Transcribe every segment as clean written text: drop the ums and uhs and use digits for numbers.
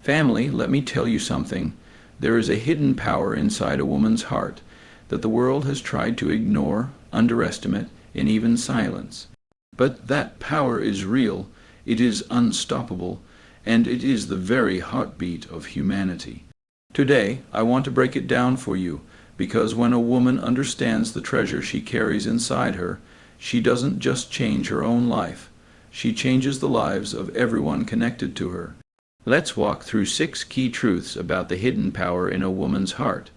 Family, let me tell you something. There is a hidden power inside a woman's heart that the world has tried to ignore, underestimate, and even silence. But that power is real, it is unstoppable, and it is the very heartbeat of humanity. Today, I want to break it down for you, because when a woman understands the treasure she carries inside her, she doesn't just change her own life, she changes the lives of everyone connected to her. Let's walk through 6 key truths about the hidden power in a woman's heart.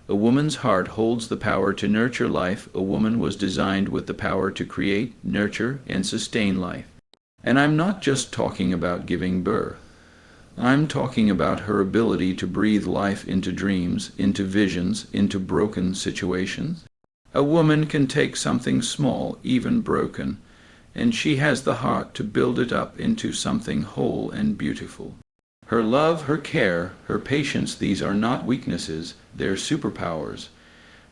A woman's heart holds the power to nurture life. A woman was designed with the power to create, nurture, and sustain life. And I'm not just talking about giving birth. I'm talking about her ability to breathe life into dreams, into visions, into broken situations. A woman can take something small, even broken, and she has the heart to build it up into something whole and beautiful. Her love, her care, her patience, these are not weaknesses, they're superpowers.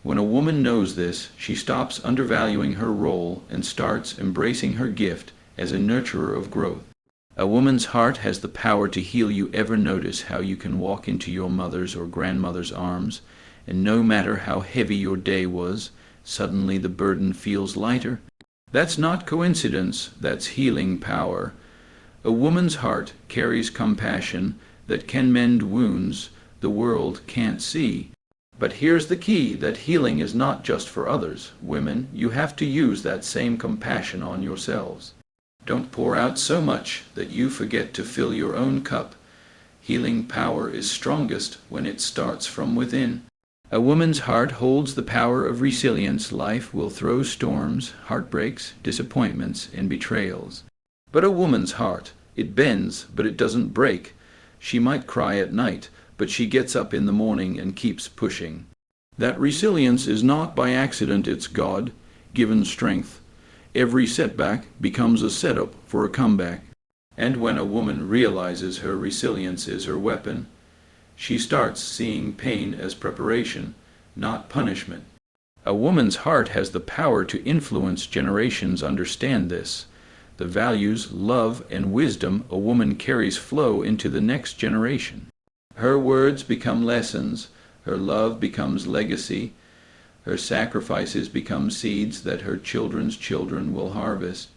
When a woman knows this, she stops undervaluing her role and starts embracing her gift as a nurturer of growth. A woman's heart has the power to heal you. Ever notice how you can walk into your mother's or grandmother's arms, and no matter how heavy your day was, suddenly the burden feels lighter? That's not coincidence, that's healing power. A woman's heart carries compassion that can mend wounds the world can't see. But here's the key, that healing is not just for others. Women, you have to use that same compassion on yourselves. Don't pour out so much that you forget to fill your own cup. Healing power is strongest when it starts from within. A woman's heart holds the power of resilience. Life will throw storms, heartbreaks, disappointments, and betrayals. But a woman's heart, it bends, but it doesn't break. She might cry at night, but she gets up in the morning and keeps pushing. That resilience is not by accident, it's God-given strength. Every setback becomes a setup for a comeback. And when a woman realizes her resilience is her weapon, she starts seeing pain as preparation, not punishment. A woman's heart has the power to influence generations. Understand this. The values, love, and wisdom a woman carries flow into the next generation. Her words become lessons, her love becomes legacy, her sacrifices become seeds that her children's children will harvest.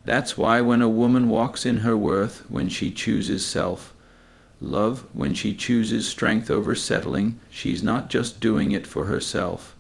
That's why when a woman walks in her worth, when she chooses self-love, when she chooses strength over settling, she's not just doing it for herself.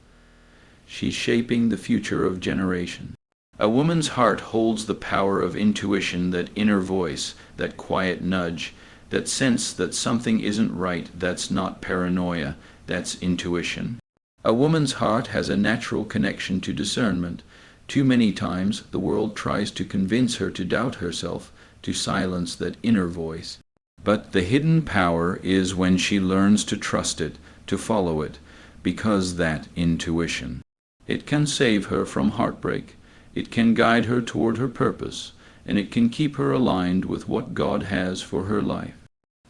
She's shaping the future of generation. A woman's heart holds the power of intuition, that inner voice, that quiet nudge, that sense that something isn't right. That's not paranoia, that's intuition. A woman's heart has a natural connection to discernment. Too many times the world tries to convince her to doubt herself, to silence that inner voice. But the hidden power is when she learns to trust it, to follow it, because that intuition. It can save her from heartbreak. It can guide her toward her purpose, and it can keep her aligned with what God has for her life.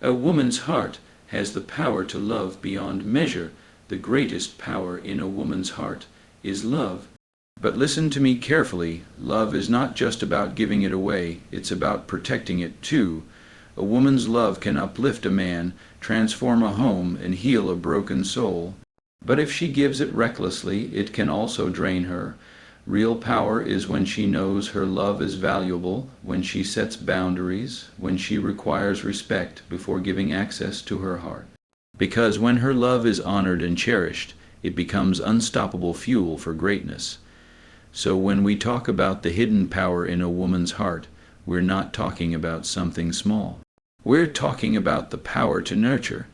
A woman's heart has the power to love beyond measure. The greatest power in a woman's heart is love. But listen to me carefully. Love is not just about giving it away, it's about protecting it too. A woman's love can uplift a man, transform a home, and heal a broken soul. But if she gives it recklessly, it can also drain her. Real power is when she knows her love is valuable, when she sets boundaries, when she requires respect before giving access to her heart. Because when her love is honored and cherished, it becomes unstoppable fuel for greatness. So when we talk about the hidden power in a woman's heart, we're not talking about something small. We're talking about the power to nurture,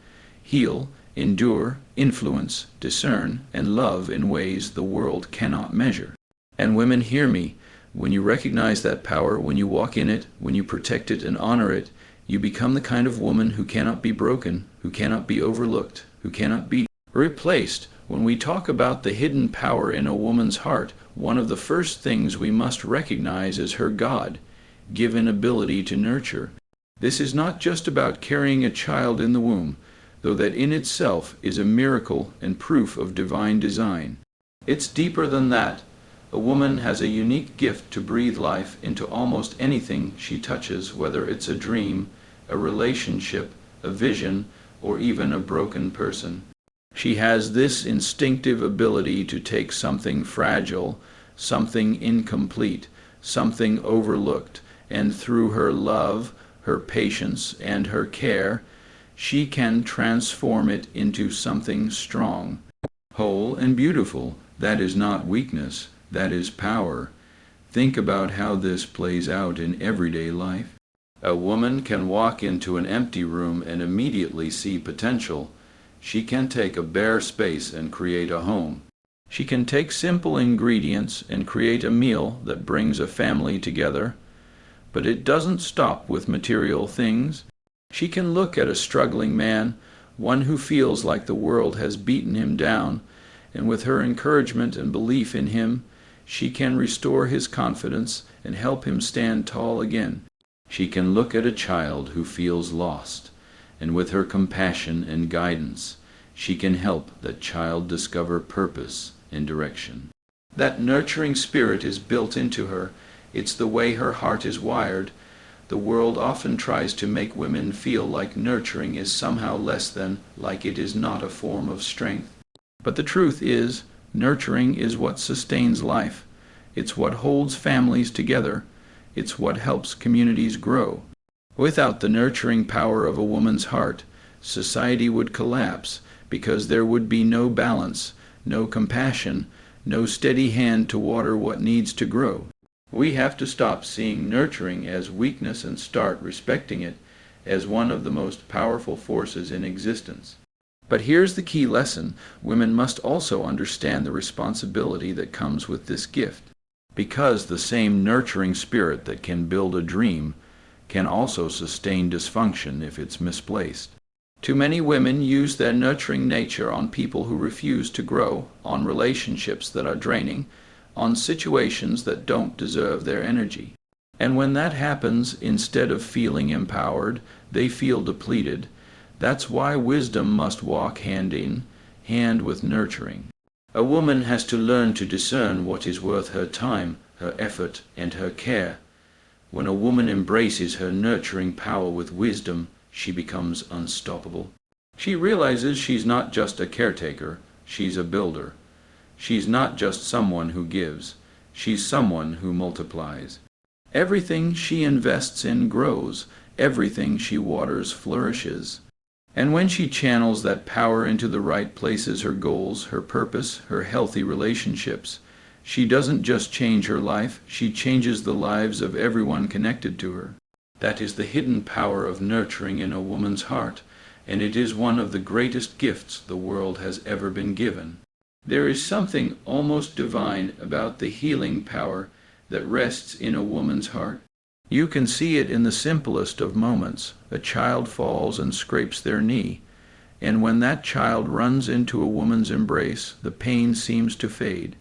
heal, endure, influence, discern, and love in ways the world cannot measure. And women, hear me. When you recognize that power, when you walk in it, when you protect it and honor it, you become the kind of woman who cannot be broken, who cannot be overlooked, who cannot be replaced. When we talk about the hidden power in a woman's heart, one of the first things we must recognize is her God-given ability to nurture. This is not just about carrying a child in the womb, though that in itself is a miracle and proof of divine design. It's deeper than that. A woman has a unique gift to breathe life into almost anything she touches, whether it's a dream, a relationship, a vision, or even a broken person. She has this instinctive ability to take something fragile, something incomplete, something overlooked, and through her love, her patience, and her care, she can transform it into something strong, whole, and beautiful. That is not weakness, that is power. Think about how this plays out in everyday life. A woman can walk into an empty room and immediately see potential. She can take a bare space and create a home. She can take simple ingredients and create a meal that brings a family together. But it doesn't stop with material things. She can look at a struggling man, one who feels like the world has beaten him down, and with her encouragement and belief in him, she can restore his confidence and help him stand tall again. She can look at a child who feels lost, and with her compassion and guidance, she can help that child discover purpose and direction. That nurturing spirit is built into her. It's the way her heart is wired. The world often tries to make women feel like nurturing is somehow less than, like it is not a form of strength. But the truth is, nurturing is what sustains life. It's what holds families together. It's what helps communities grow. Without the nurturing power of a woman's heart, society would collapse because there would be no balance, no compassion, no steady hand to water what needs to grow. We have to stop seeing nurturing as weakness and start respecting it as one of the most powerful forces in existence. But here's the key lesson. Women must also understand the responsibility that comes with this gift, because the same nurturing spirit that can build a dream can also sustain dysfunction if it's misplaced. Too many women use their nurturing nature on people who refuse to grow, on relationships that are draining, on situations that don't deserve their energy. And when that happens, instead of feeling empowered, they feel depleted. That's why wisdom must walk hand in hand with nurturing. A woman has to learn to discern what is worth her time, her effort, and her care. When a woman embraces her nurturing power with wisdom, she becomes unstoppable. She realizes she's not just a caretaker, she's a builder. She's not just someone who gives, she's someone who multiplies. Everything she invests in grows, everything she waters flourishes. And when she channels that power into the right places, her goals, her purpose, her healthy relationships, she doesn't just change her life, she changes the lives of everyone connected to her. That is the hidden power of nurturing in a woman's heart, and it is one of the greatest gifts the world has ever been given. There is something almost divine about the healing power that rests in a woman's heart. You can see it in the simplest of moments. A child falls and scrapes their knee, and when that child runs into a woman's embrace, the pain seems to fade.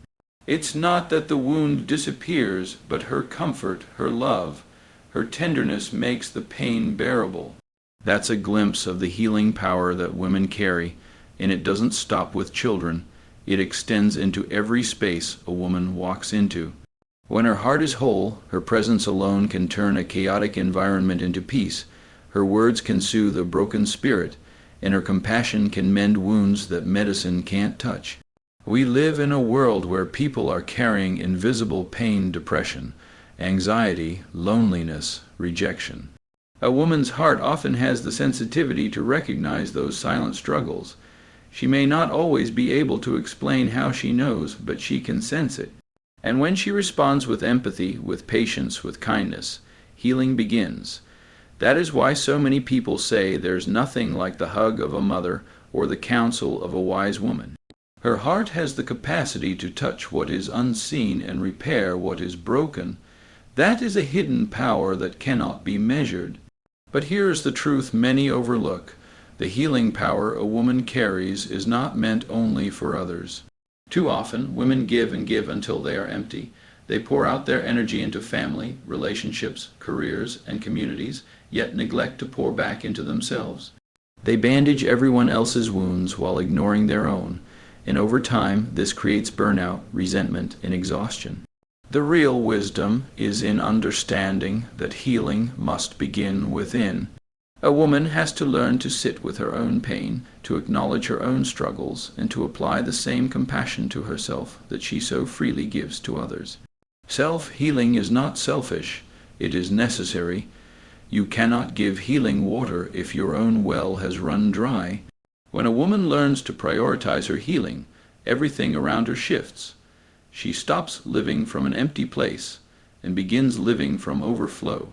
It's not that the wound disappears, but her comfort, her love, her tenderness makes the pain bearable. That's a glimpse of the healing power that women carry, and it doesn't stop with children. It extends into every space a woman walks into. When her heart is whole, her presence alone can turn a chaotic environment into peace. Her words can soothe a broken spirit, and her compassion can mend wounds that medicine can't touch. We live in a world where people are carrying invisible pain, depression, anxiety, loneliness, rejection. A woman's heart often has the sensitivity to recognize those silent struggles. She may not always be able to explain how she knows, but she can sense it. And when she responds with empathy, with patience, with kindness, healing begins. That is why so many people say there's nothing like the hug of a mother or the counsel of a wise woman. Her heart has the capacity to touch what is unseen and repair what is broken. That is a hidden power that cannot be measured. But here is the truth many overlook. The healing power a woman carries is not meant only for others. Too often, women give and give until they are empty. They pour out their energy into family, relationships, careers, and communities, yet neglect to pour back into themselves. They bandage everyone else's wounds while ignoring their own, and over time, this creates burnout, resentment, and exhaustion. The real wisdom is in understanding that healing must begin within. A woman has to learn to sit with her own pain, to acknowledge her own struggles, and to apply the same compassion to herself that she so freely gives to others. Self-healing is not selfish, it is necessary. You cannot give healing water if your own well has run dry. When a woman learns to prioritize her healing, everything around her shifts. She stops living from an empty place and begins living from overflow.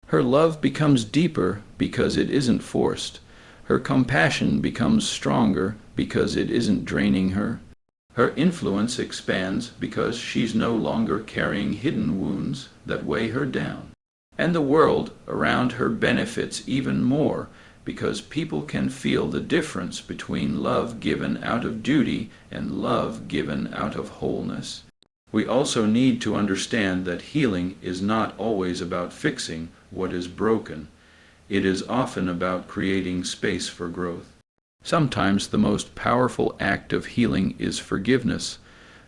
Her love becomes deeper because it isn't forced. Her compassion becomes stronger because it isn't draining her. Her influence expands because she's no longer carrying hidden wounds that weigh her down. And the world around her benefits even more because people can feel the difference between love given out of duty and love given out of wholeness. We also need to understand that healing is not always about fixing what is broken. It is often about creating space for growth. Sometimes the most powerful act of healing is forgiveness.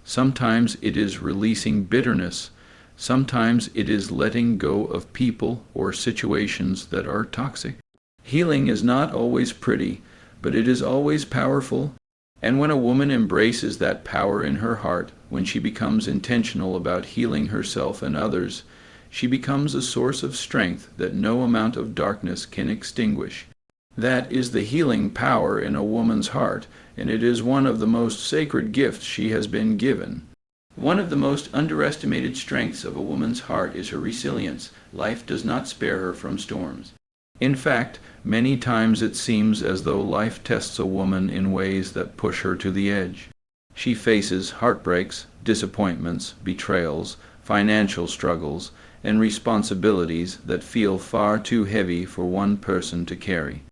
Sometimes it is releasing bitterness. Sometimes it is letting go of people or situations that are toxic. Healing is not always pretty, but it is always powerful. And when a woman embraces that power in her heart, when she becomes intentional about healing herself and others, she becomes a source of strength that no amount of darkness can extinguish. That is the healing power in a woman's heart, and it is one of the most sacred gifts she has been given. One of the most underestimated strengths of a woman's heart is her resilience. Life does not spare her from storms. In fact, many times it seems as though life tests a woman in ways that push her to the edge. She faces heartbreaks, disappointments, betrayals, financial struggles, and responsibilities that feel far too heavy for one person to carry.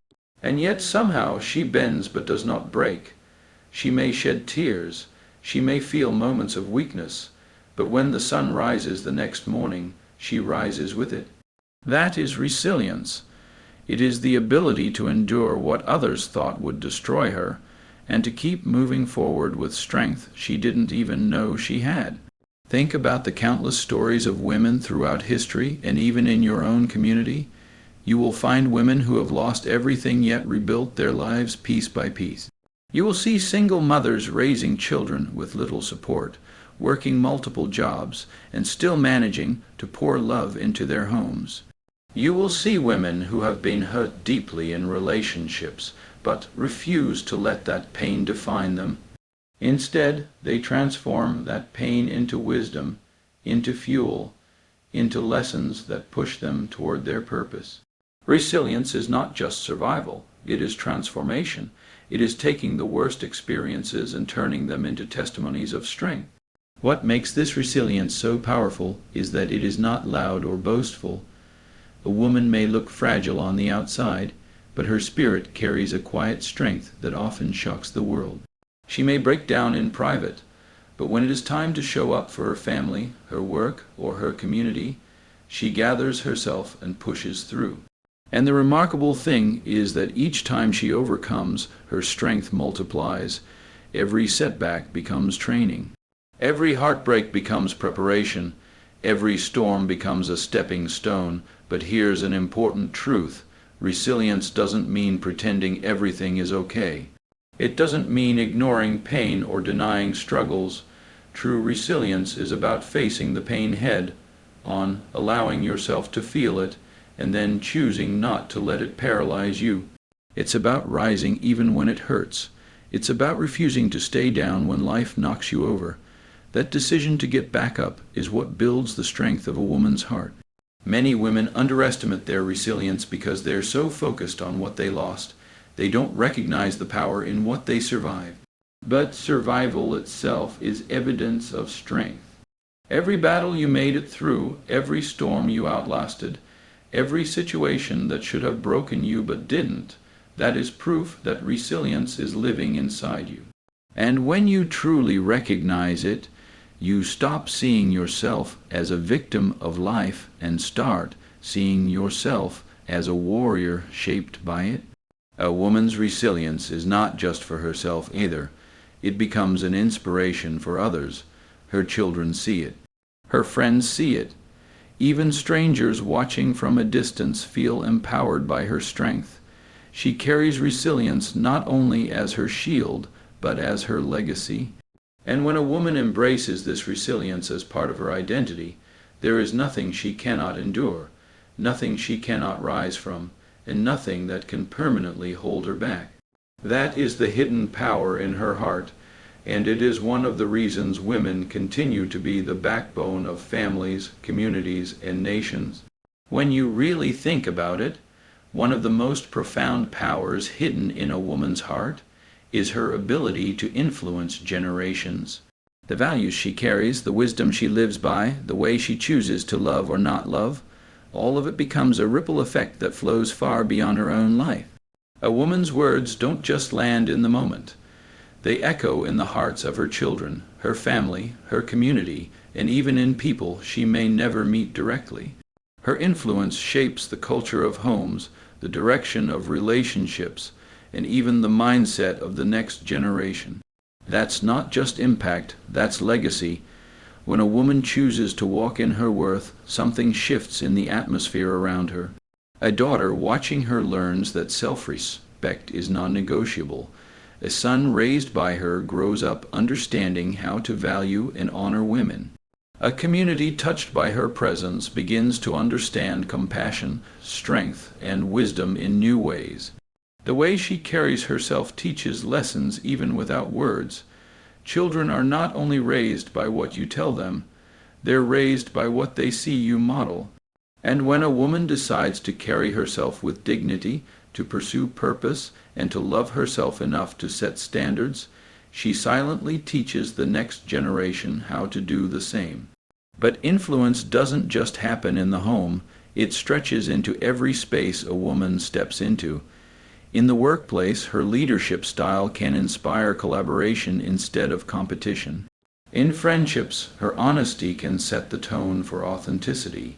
And yet somehow she bends but does not break. She may shed tears, she may feel moments of weakness, but when the sun rises the next morning, she rises with it. That is resilience. It is the ability to endure what others thought would destroy her, and to keep moving forward with strength she didn't even know she had. Think about the countless stories of women throughout history and even in your own community. You will find women who have lost everything yet rebuilt their lives piece by piece. You will see single mothers raising children with little support, working multiple jobs, and still managing to pour love into their homes. You will see women who have been hurt deeply in relationships, but refuse to let that pain define them. Instead, they transform that pain into wisdom, into fuel, into lessons that push them toward their purpose. Resilience is not just survival, it is transformation. It is taking the worst experiences and turning them into testimonies of strength. What makes this resilience so powerful is that it is not loud or boastful. A woman may look fragile on the outside, but her spirit carries a quiet strength that often shocks the world. She may break down in private, but when it is time to show up for her family, her work, or her community, she gathers herself and pushes through. And the remarkable thing is that each time she overcomes, her strength multiplies. Every setback becomes training. Every heartbreak becomes preparation. Every storm becomes a stepping stone. But here's an important truth. Resilience doesn't mean pretending everything is okay. It doesn't mean ignoring pain or denying struggles. True resilience is about facing the pain head on, allowing yourself to feel it, and then choosing not to let it paralyze you. It's about rising even when it hurts. It's about refusing to stay down when life knocks you over. That decision to get back up is what builds the strength of a woman's heart. Many women underestimate their resilience because they're so focused on what they lost. They don't recognize the power in what they survived. But survival itself is evidence of strength. Every battle you made it through, every storm you outlasted, every situation that should have broken you but didn't, that is proof that resilience is living inside you. And when you truly recognize it, you stop seeing yourself as a victim of life and start seeing yourself as a warrior shaped by it. A woman's resilience is not just for herself either. It becomes an inspiration for others. Her children see it. Her friends see it. Even strangers watching from a distance feel empowered by her strength. She carries resilience not only as her shield, but as her legacy. And when a woman embraces this resilience as part of her identity, there is nothing she cannot endure, nothing she cannot rise from, and nothing that can permanently hold her back. That is the hidden power in her heart, and it is one of the reasons women continue to be the backbone of families, communities, and nations. When you really think about it, one of the most profound powers hidden in a woman's heart is her ability to influence generations. The values she carries, the wisdom she lives by, the way she chooses to love or not love, all of it becomes a ripple effect that flows far beyond her own life. A woman's words don't just land in the moment. They echo in the hearts of her children, her family, her community, and even in people she may never meet directly. Her influence shapes the culture of homes, the direction of relationships, and even the mindset of the next generation. That's not just impact, that's legacy. When a woman chooses to walk in her worth, something shifts in the atmosphere around her. A daughter watching her learns that self-respect is non-negotiable. A son raised by her grows up understanding how to value and honor women. A community touched by her presence begins to understand compassion, strength, and wisdom in new ways. The way she carries herself teaches lessons even without words. Children are not only raised by what you tell them, they're raised by what they see you model. And when a woman decides to carry herself with dignity, to pursue purpose, and to love herself enough to set standards, she silently teaches the next generation how to do the same. But influence doesn't just happen in the home, it stretches into every space a woman steps into. In the workplace, her leadership style can inspire collaboration instead of competition. In friendships, her honesty can set the tone for authenticity.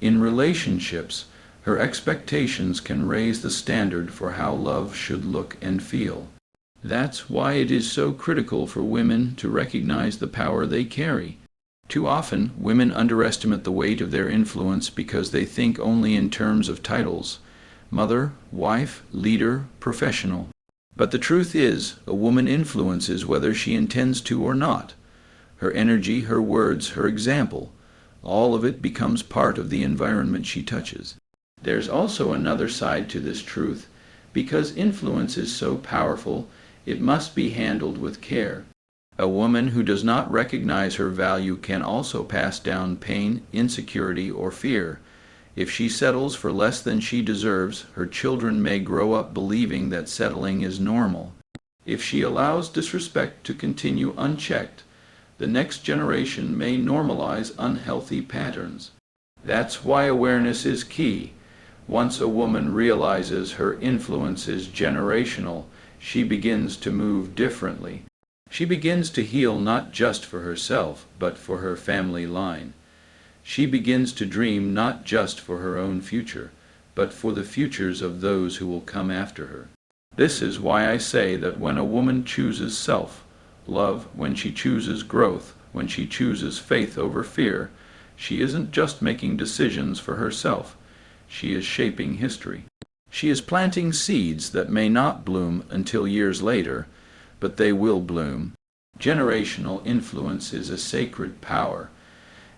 In relationships, her expectations can raise the standard for how love should look and feel. That's why it is so critical for women to recognize the power they carry. Too often, women underestimate the weight of their influence because they think only in terms of titles: mother, wife, leader, professional. But the truth is, a woman influences whether she intends to or not. Her energy, her words, her example, all of it becomes part of the environment she touches. There's also another side to this truth. Because influence is so powerful, it must be handled with care. A woman who does not recognize her value can also pass down pain, insecurity, or fear. If she settles for less than she deserves, her children may grow up believing that settling is normal. If she allows disrespect to continue unchecked, the next generation may normalize unhealthy patterns. That's why awareness is key. Once a woman realizes her influence is generational, she begins to move differently. She begins to heal not just for herself, but for her family line. She begins to dream not just for her own future, but for the futures of those who will come after her. This is why I say that when a woman chooses self-love, when she chooses growth, when she chooses faith over fear, she isn't just making decisions for herself. She is shaping history. She is planting seeds that may not bloom until years later, but they will bloom. Generational influence is a sacred power,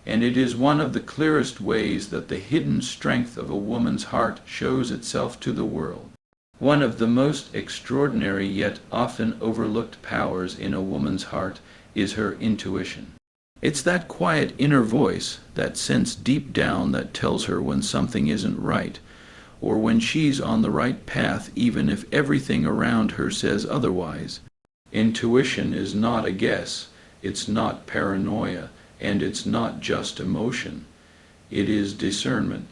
and it is one of the clearest ways that the hidden strength of a woman's heart shows itself to the world. One of the most extraordinary yet often overlooked powers in a woman's heart is her intuition. It's that quiet inner voice, that sense deep down that tells her when something isn't right, or when she's on the right path even if everything around her says otherwise. Intuition is not a guess, it's not paranoia, and it's not just emotion. It is discernment.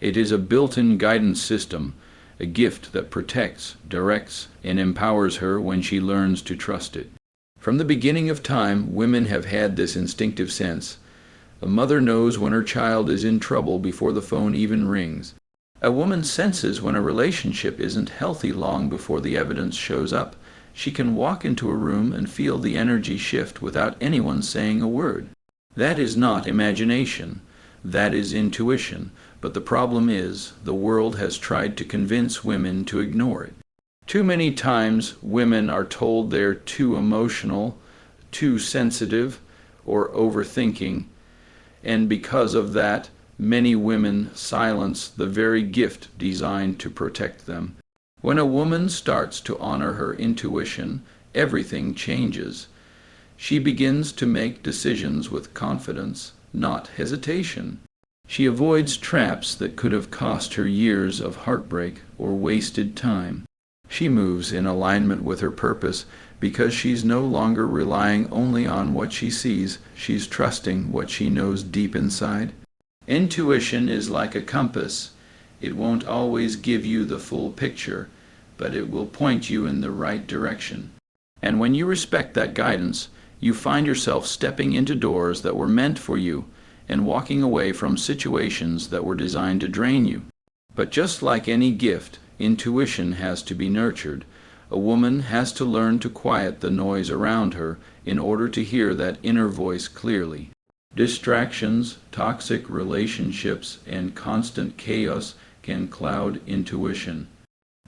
It is a built-in guidance system, a gift that protects, directs, and empowers her when she learns to trust it. From the beginning of time, women have had this instinctive sense. A mother knows when her child is in trouble before the phone even rings. A woman senses when a relationship isn't healthy long before the evidence shows up. She can walk into a room and feel the energy shift without anyone saying a word. That is not imagination. That is intuition, but the problem is the world has tried to convince women to ignore it. Too many times women are told they're too emotional, too sensitive, or overthinking, and because of that, many women silence the very gift designed to protect them. When a woman starts to honor her intuition, everything changes. She begins to make decisions with confidence, not hesitation. She avoids traps that could have cost her years of heartbreak or wasted time. She moves in alignment with her purpose because she's no longer relying only on what she sees, she's trusting what she knows deep inside. Intuition is like a compass. It won't always give you the full picture, but it will point you in the right direction. And when you respect that guidance, you find yourself stepping into doors that were meant for you and walking away from situations that were designed to drain you. But just like any gift, intuition has to be nurtured. A woman has to learn to quiet the noise around her in order to hear that inner voice clearly. Distractions, toxic relationships, and constant chaos can cloud intuition.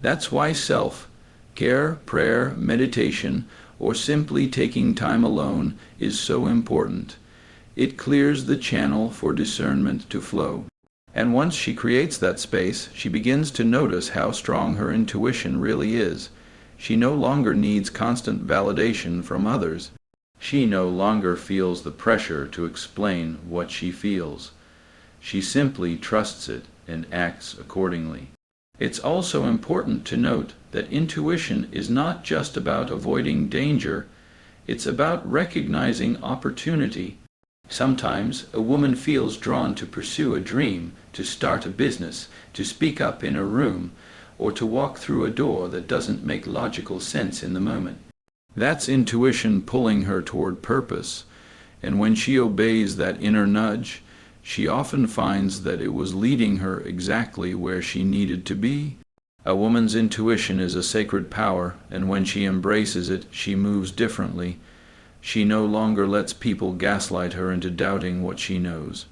That's why self-care, prayer, meditation, or simply taking time alone is so important. It clears the channel for discernment to flow. And once she creates that space, she begins to notice how strong her intuition really is. She no longer needs constant validation from others. She no longer feels the pressure to explain what she feels. She simply trusts it and acts accordingly. It's also important to note that intuition is not just about avoiding danger, it's about recognizing opportunity. Sometimes a woman feels drawn to pursue a dream, to start a business, to speak up in a room, or to walk through a door that doesn't make logical sense in the moment. That's intuition pulling her toward purpose, and when she obeys that inner nudge, she often finds that it was leading her exactly where she needed to be. A woman's intuition is a sacred power, and when she embraces it, she moves differently. She no longer lets people gaslight her into doubting what she knows.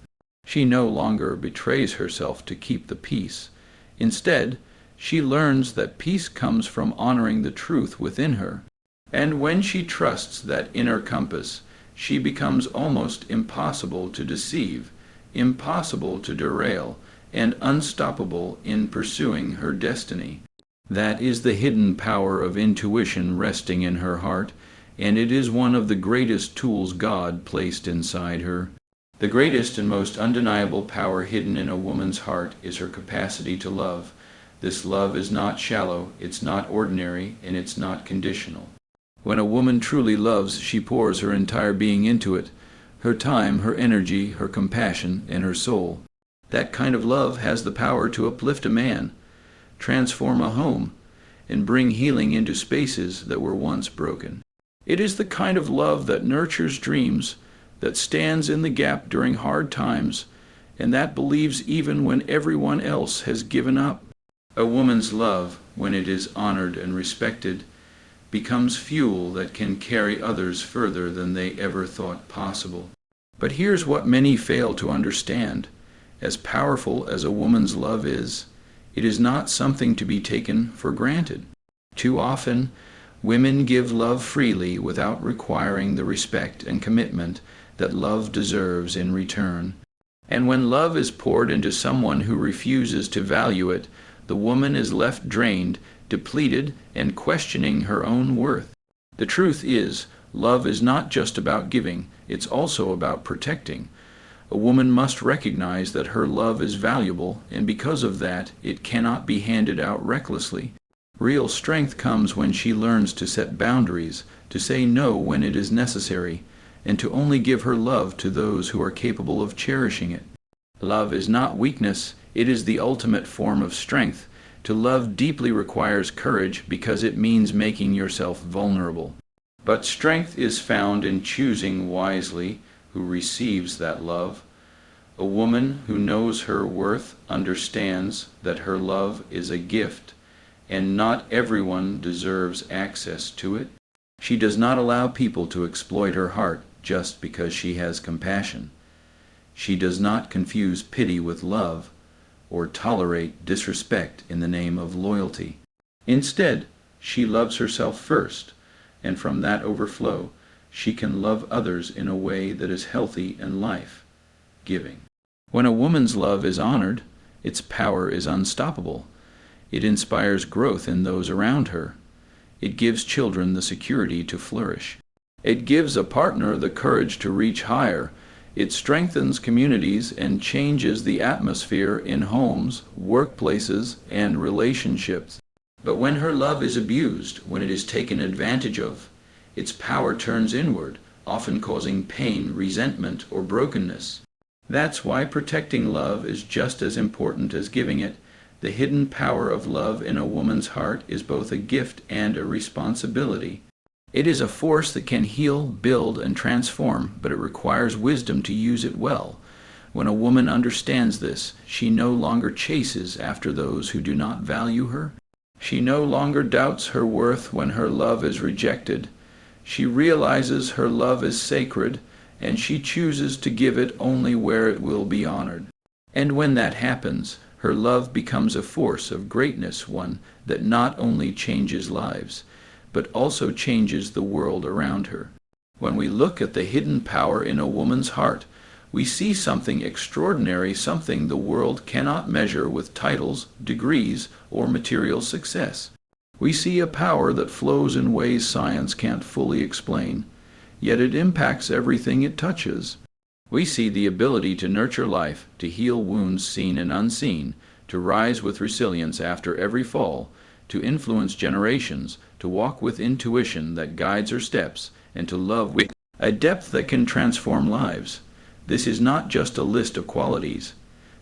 She no longer betrays herself to keep the peace. Instead, she learns that peace comes from honoring the truth within her. And when she trusts that inner compass, she becomes almost impossible to deceive, impossible to derail, and unstoppable in pursuing her destiny. That is the hidden power of intuition resting in her heart, and it is one of the greatest tools God placed inside her. The greatest and most undeniable power hidden in a woman's heart is her capacity to love. This love is not shallow, it's not ordinary, and it's not conditional. When a woman truly loves, she pours her entire being into it, her time, her energy, her compassion, and her soul. That kind of love has the power to uplift a man, transform a home, and bring healing into spaces that were once broken. It is the kind of love that nurtures dreams, that stands in the gap during hard times, and that believes even when everyone else has given up. A woman's love, when it is honored and respected, becomes fuel that can carry others further than they ever thought possible. But here's what many fail to understand. As powerful as a woman's love is, it is not something to be taken for granted. Too often, women give love freely without requiring the respect and commitment that love deserves in return. And when love is poured into someone who refuses to value it, the woman is left drained, depleted, and questioning her own worth. The truth is, love is not just about giving, it's also about protecting. A woman must recognize that her love is valuable, and because of that, it cannot be handed out recklessly. Real strength comes when she learns to set boundaries, to say no when it is necessary, and to only give her love to those who are capable of cherishing it. Love is not weakness, it is the ultimate form of strength. To love deeply requires courage because it means making yourself vulnerable. But strength is found in choosing wisely who receives that love. A woman who knows her worth understands that her love is a gift, and not everyone deserves access to it. She does not allow people to exploit her heart just because she has compassion. She does not confuse pity with love or tolerate disrespect in the name of loyalty. Instead, she loves herself first, and from that overflow, she can love others in a way that is healthy and life-giving. When a woman's love is honored, its power is unstoppable. It inspires growth in those around her. It gives children the security to flourish. It gives a partner the courage to reach higher. It strengthens communities and changes the atmosphere in homes, workplaces, and relationships. But when her love is abused, when it is taken advantage of, its power turns inward, often causing pain, resentment, or brokenness. That's why protecting love is just as important as giving it. The hidden power of love in a woman's heart is both a gift and a responsibility. It is a force that can heal, build, and transform, but it requires wisdom to use it well. When a woman understands this, she no longer chases after those who do not value her. She no longer doubts her worth when her love is rejected. She realizes her love is sacred, and she chooses to give it only where it will be honored. And when that happens, her love becomes a force of greatness, one that not only changes lives, but also changes the world around her. When we look at the hidden power in a woman's heart, we see something extraordinary, something the world cannot measure with titles, degrees, or material success. We see a power that flows in ways science can't fully explain, yet it impacts everything it touches. We see the ability to nurture life, to heal wounds seen and unseen, to rise with resilience after every fall, to influence generations, to walk with intuition that guides her steps, and to love with a depth that can transform lives. This is not just a list of qualities.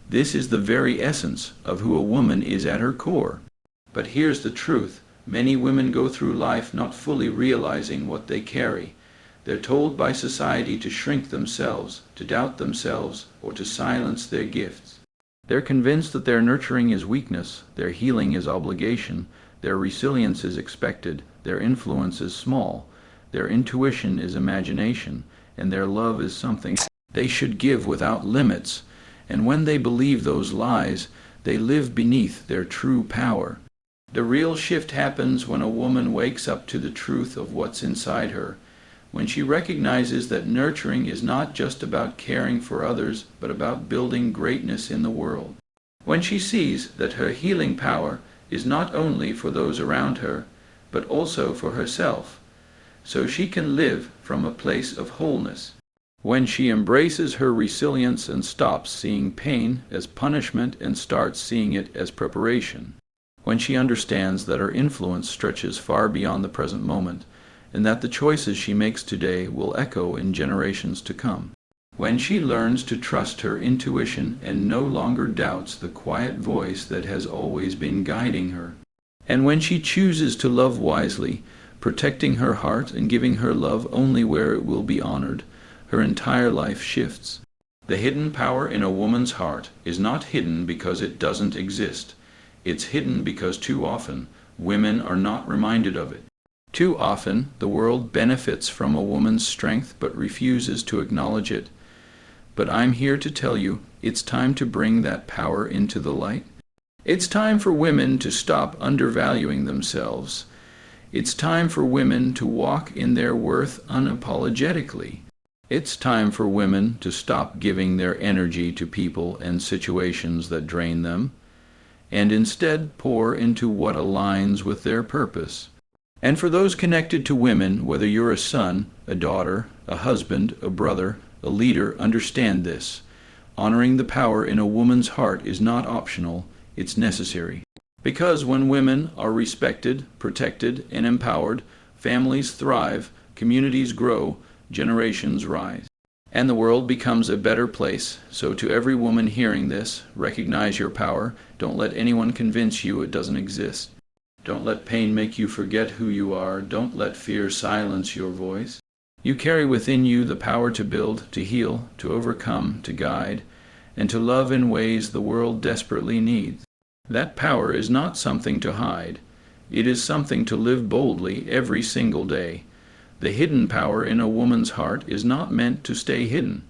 This is the very essence of who a woman is at her core. But here's the truth. Many women go through life not fully realizing what they carry. They're told by society to shrink themselves, to doubt themselves, or to silence their gifts. They're convinced that their nurturing is weakness, their healing is obligation, their resilience is expected, their influence is small, their intuition is imagination, and their love is something they should give without limits. And when they believe those lies, they live beneath their true power. The real shift happens when a woman wakes up to the truth of what's inside her, when she recognizes that nurturing is not just about caring for others, but about building greatness in the world. When she sees that her healing power is not only for those around her, but also for herself, so she can live from a place of wholeness. When she embraces her resilience and stops seeing pain as punishment and starts seeing it as preparation. When she understands that her influence stretches far beyond the present moment, and that the choices she makes today will echo in generations to come. When she learns to trust her intuition and no longer doubts the quiet voice that has always been guiding her. And when she chooses to love wisely, protecting her heart and giving her love only where it will be honored, her entire life shifts. The hidden power in a woman's heart is not hidden because it doesn't exist. It's hidden because too often women are not reminded of it. Too often, the world benefits from a woman's strength but refuses to acknowledge it. But I'm here to tell you, it's time to bring that power into the light. It's time for women to stop undervaluing themselves. It's time for women to walk in their worth unapologetically. It's time for women to stop giving their energy to people and situations that drain them, and instead pour into what aligns with their purpose. And for those connected to women, whether you're a son, a daughter, a husband, a brother, a leader, understand this. Honoring the power in a woman's heart is not optional, it's necessary. Because when women are respected, protected, and empowered, families thrive, communities grow, generations rise. And the world becomes a better place. So to every woman hearing this, recognize your power. Don't let anyone convince you it doesn't exist. Don't let pain make you forget who you are. Don't let fear silence your voice. You carry within you the power to build, to heal, to overcome, to guide, and to love in ways the world desperately needs. That power is not something to hide. It is something to live boldly every single day. The hidden power in a woman's heart is not meant to stay hidden.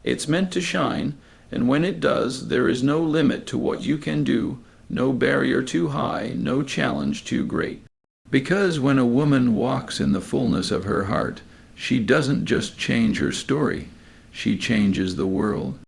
It's meant to shine, and when it does, there is no limit to what you can do, no barrier too high, no challenge too great. Because when a woman walks in the fullness of her heart, she doesn't just change her story, she changes the world.